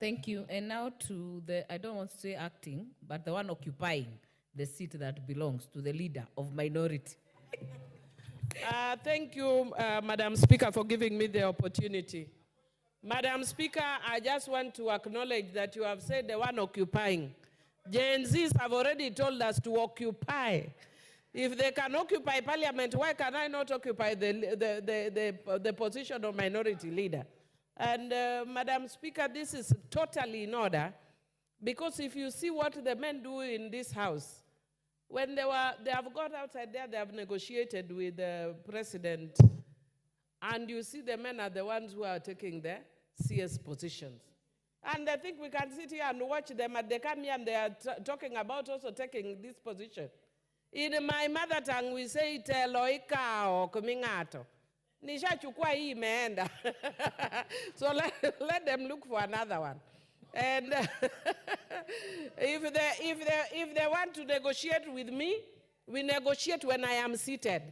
Thank you. And now to the, I don't want to say acting, but the one occupying the seat that belongs to the leader of minority. Thank you, Madam Speaker, for giving me the opportunity. Madam Speaker, I just want to acknowledge that you have said the one occupying. Gen Zs have already told us to occupy. If they can occupy parliament, why can I not occupy the position of minority leader? And Madam Speaker, this is totally in order, because if you see what the men do in this house, when they have gone outside there, they have negotiated with the president, and you see the men are the ones who are taking the CS positions. And I think we can sit here and watch them, and they come here and they are talking about also taking this position. In my mother tongue, we say it loika or kumingato. Nimechukua hii imeenda. So let them look for another one. And if they want to negotiate with me, we negotiate when I am seated.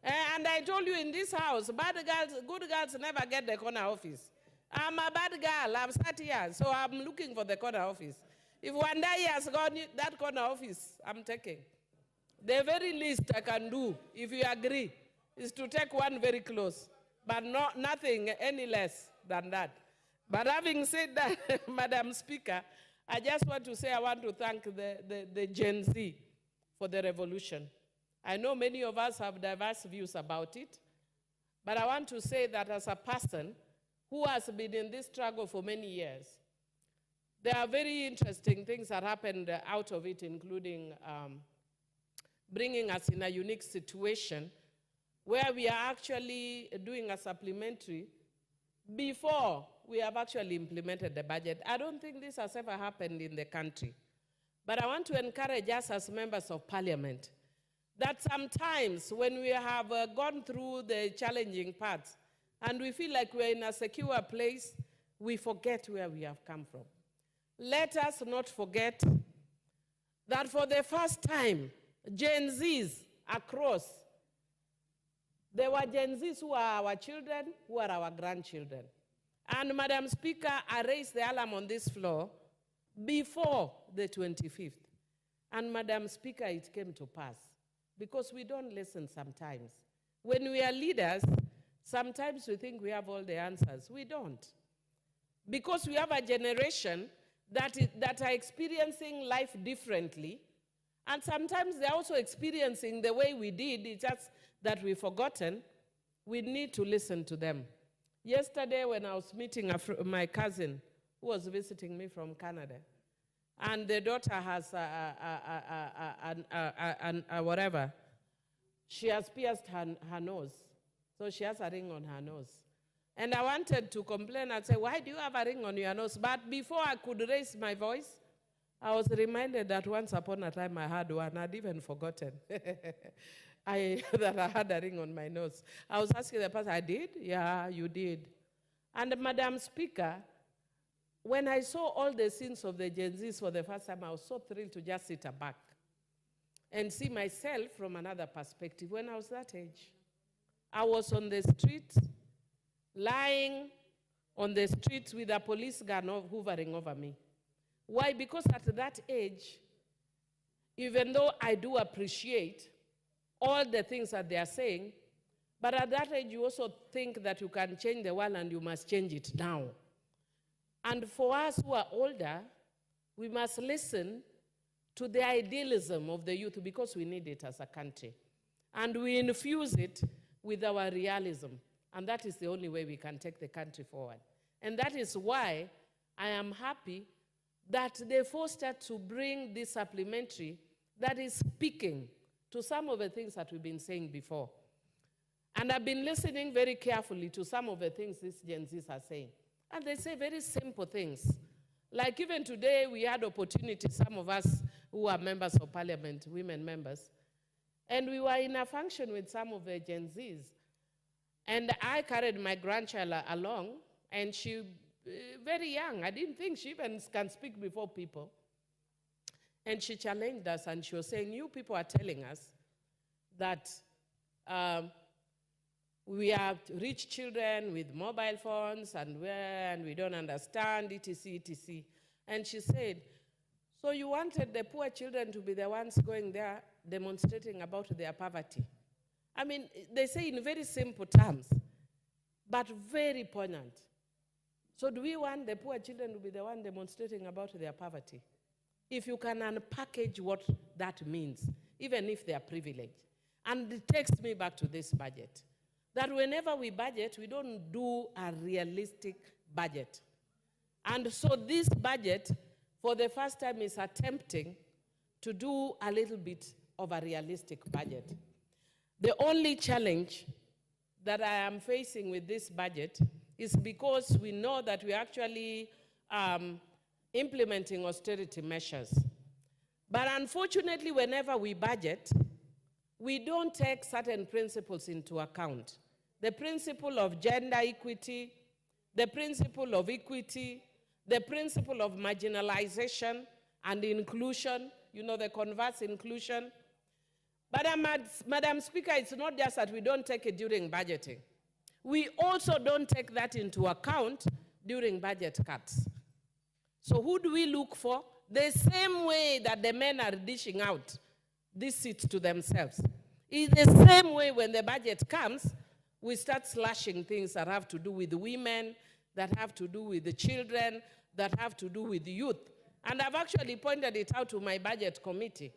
And I told you in this house, bad girls, good girls never get the corner office. I'm a bad girl, I've sat here, so I'm looking for the corner office. If Wandayi has got that corner office, I'm taking. The very least I can do, if you agree, is to take one very close, but nothing any less than that. But having said that, Madam Speaker, I just want to say I want to thank the Gen Z for the revolution. I know many of us have diverse views about it, but I want to say that as a person who has been in this struggle for many years, there are very interesting things that happened out of it, including bringing us in a unique situation where we are actually doing a supplementary before we have actually implemented the budget. I don't think this has ever happened in the country. But I want to encourage us as members of parliament that sometimes when we have gone through the challenging parts and we feel like we're in a secure place, we forget where we have come from. Let us not forget that for the first time, Gen Zs across, there were Gen Zs who are our children, who are our grandchildren. And Madam Speaker, I raised the alarm on this floor before the 25th. And Madam Speaker, it came to pass. Because we don't listen sometimes. When we are leaders, sometimes we think we have all the answers. We don't. Because we have a generation that are experiencing life differently, and sometimes they're also experiencing the way we did, it's just that we've forgotten. We need to listen to them. Yesterday when I was meeting my cousin who was visiting me from Canada, and the daughter has whatever, she has pierced her nose. So she has a ring on her nose. And I wanted to complain and say, why do you have a ring on your nose? But before I could raise my voice, I was reminded that once upon a time I had one. I'd even forgotten that I had a ring on my nose. I was asking the person, I did? Yeah, you did. And Madam Speaker, when I saw all the scenes of the Gen Zs for the first time, I was so thrilled to just sit back and see myself from another perspective. When I was that age, I was on the street, lying on the streets with a police gun hovering over me. Why? Because at that age, even though I do appreciate all the things that they are saying, but at that age you also think that you can change the world and you must change it now. And for us who are older, we must listen to the idealism of the youth because we need it as a country. And we infuse it with our realism. And that is the only way we can take the country forward. And that is why I am happy that they forced us to bring this supplementary that is speaking to some of the things that we've been saying before. And I've been listening very carefully to some of the things these Gen Zs are saying. And they say very simple things. Like even today, we had opportunity, some of us who are members of parliament, women members, and we were in a function with some of the Gen Zs. And I carried my grandchild along, and she, very young, I didn't think she even can speak before people. And she challenged us, and she was saying, you people are telling us that We have rich children with mobile phones and we don't understand, etc., etc. And she said, so you wanted the poor children to be the ones going there demonstrating about their poverty. I mean, they say in very simple terms, but very poignant. So do we want the poor children to be the one demonstrating about their poverty? If you can unpackage what that means, even if they are privileged. And it takes me back to this budget. That whenever we budget, we don't do a realistic budget. And so this budget, for the first time, is attempting to do a little bit of a realistic budget. The only challenge that I am facing with this budget is because we know that we're actually implementing austerity measures. But unfortunately, whenever we budget, we don't take certain principles into account. The principle of gender equity, the principle of equity, the principle of marginalization and inclusion, you know, the converse inclusion. But Madam Speaker, it's not just that we don't take it during budgeting. We also don't take that into account during budget cuts. So who do we look for? The same way that the men are dishing out these seats to themselves. In the same way when the budget comes, we start slashing things that have to do with women, that have to do with the children, that have to do with youth. And I've actually pointed it out to my budget committee.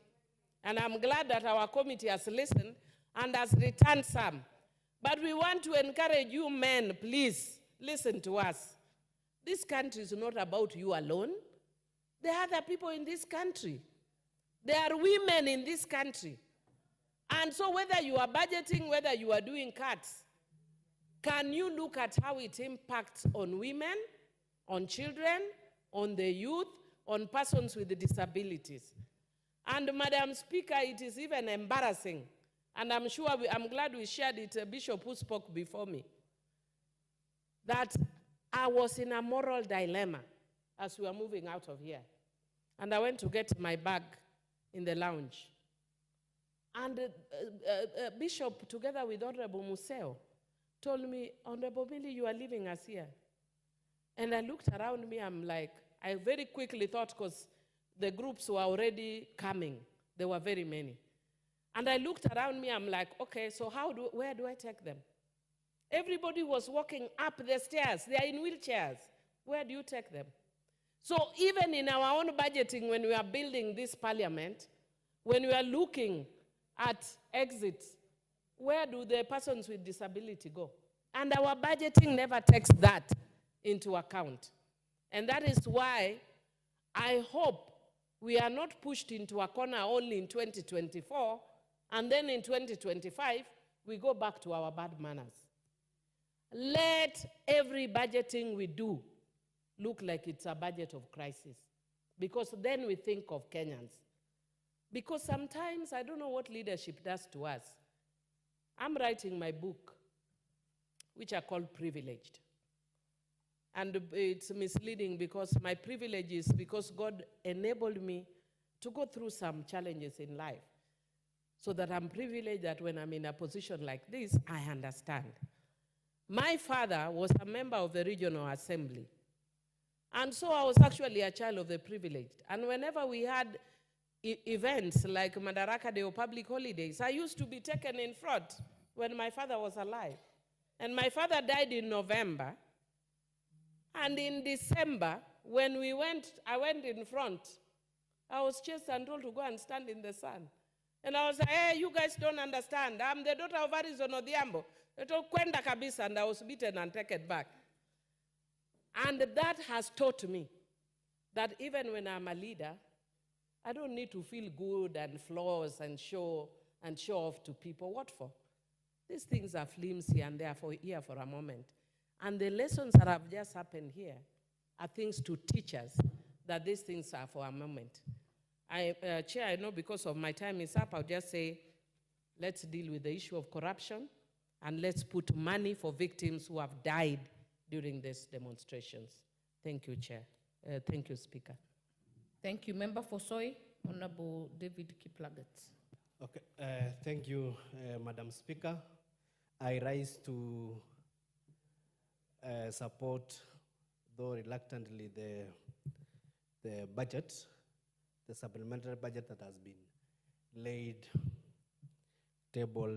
And I'm glad that our committee has listened and has returned some. But we want to encourage you men, please, listen to us. This country is not about you alone. There are other people in this country. There are women in this country. And so whether you are budgeting, whether you are doing cuts, can you look at how it impacts on women, on children, on the youth, on persons with disabilities? And Madam Speaker, it is even embarrassing, and I'm sure, I'm glad we shared it, Bishop who spoke before me, that I was in a moral dilemma as we were moving out of here. And I went to get my bag in the lounge. And Bishop, together with Honorable Museo, told me, Honorable Millie, you are leaving us here. And I looked around me, I'm like, I very quickly thought, because the groups were already coming. There were very many. And I looked around me, I'm like, okay, so where do I take them? Everybody was walking up the stairs. They are in wheelchairs. Where do you take them? So even in our own budgeting, when we are building this parliament, when we are looking at exits, where do the persons with disability go? And our budgeting never takes that into account. And that is why I hope we are not pushed into a corner only in 2024, and then in 2025, we go back to our bad manners. Let every budgeting we do look like it's a budget of crisis, because then we think of Kenyans. Because sometimes, I don't know what leadership does to us. I'm writing my book, which I call Privileged. And it's misleading because my privilege is because God enabled me to go through some challenges in life, so that I'm privileged that when I'm in a position like this, I understand. My father was a member of the regional assembly. And so I was actually a child of the privileged. And whenever we had events like Madaraka Day or public holidays, I used to be taken in front when my father was alive. And my father died in November. And in December, when I went in front, I was chased and told to go and stand in the sun. And I was like, hey, you guys don't understand. I'm the daughter of Odhiambo. They told kwenda kabisa, and I was beaten and taken back. And that has taught me that even when I'm a leader, I don't need to feel good and flaws and show off to people. What for? These things are flimsy and they are here for a moment. And the lessons that have just happened here are things to teach us that these things are for a moment. Chair, I know because of my time is up, I'll just say, let's deal with the issue of corruption, and let's put money for victims who have died during these demonstrations. Thank you, Chair. Thank you, Speaker. Thank you. Member for Soy, Honorable David Kiplagat. Okay, thank you, Madam Speaker. I rise to support, though reluctantly, the budget, the supplementary budget that has been tabled